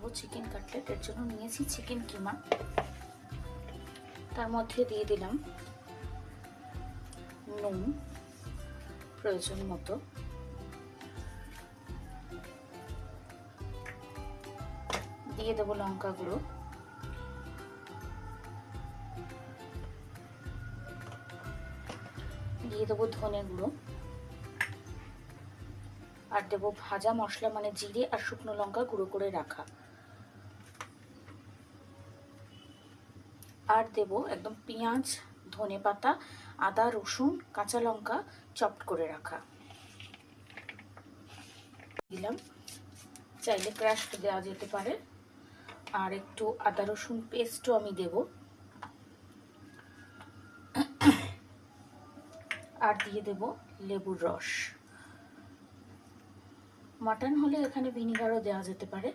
বানাবো chicken cutlet. এর জন্য নিয়েছি চিকেন কিমা, তার মধ্যে দিয়ে দিলাম নুন প্রয়োজন মতো, দিয়ে দেবো লঙ্কা গুঁড়ো, দিয়ে দেবো ধনে গুঁড়ো, আর দেবো ভাজা মশলা মানে জিরে আর শুকনো লঙ্কা গুঁড়ো করে রাখা, আর দেবো একদম পেঁয়াজ, ধনে পাতা, আদা, রসুন, কাঁচা লঙ্কা চপড করে রাখা দিলাম। চাইলে ক্রাশ দেওয়া যেতে পারে, আর একটু আদা রসুন পেস্টও আমি দেব, আর দিয়ে দেব লেবুর রস। মাটন হলে এখানে ভিনিগারও দেওয়া যেতে পারে।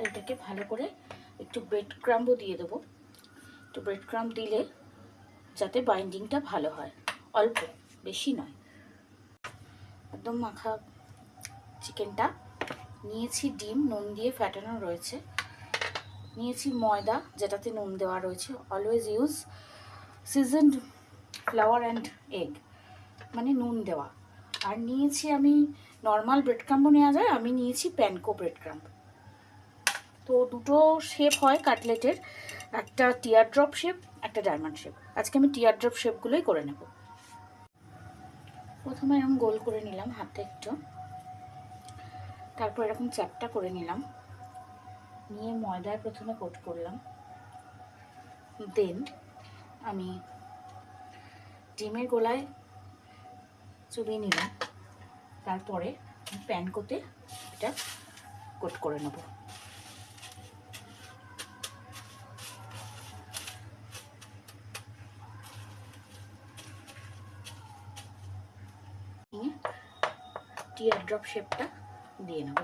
এটাকে ভালো করে একটু ব্রেড ক্রাম্বও দিয়ে দেবো, একটু ব্রেড ক্রাম্ব দিলে যাতে বাইন্ডিংটা ভালো হয়, অল্প, বেশি নয়। একদম মাখা চিকেনটা নিয়েছি, ডিম নুন দিয়ে ফ্যাটানো রয়েছে, নিয়েছি ময়দা যেটাতে নুন দেওয়া রয়েছে, always use seasoned flower and egg মানে নুন দেওয়া, আর নিয়েছি আমি নর্মাল ব্রেড ক্রাম্বও নেওয়া যায়, আমি নিয়েছি প্যানকো ব্রেড ক্রাম্ব। তো দুটো শেপ হয় কাটলেটের, একটা টিয়ার ড্রপ শেপ, একটা ডায়মন্ড শেপ। আজকে আমি টিয়ার ড্রপ শেপগুলোই করে নেব। প্রথমে এরকম গোল করে নিলাম হাতে একটু, তারপর এরকম চ্যাপটা করে নিলাম, নিয়ে ময়দায় প্রথমে কোট করলাম, দেন আমি ডিমের গোলায় চুবিয়ে নিলাম, তারপরে প্যানকোতে এটা কোট করে নেব। টিয়ার ড্রপ শেপটা দিয়ে নেব।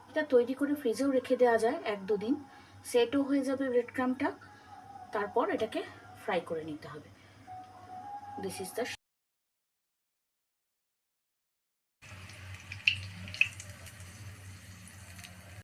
এটা তৈরি করে ফ্রিজেও রেখে দেওয়া যায় 1-2 দিন, সেটও হয়ে যাবে ব্রেড ক্রাম্বটা। তারপর এটাকে ফ্রাই করে নিতে হবে। This is the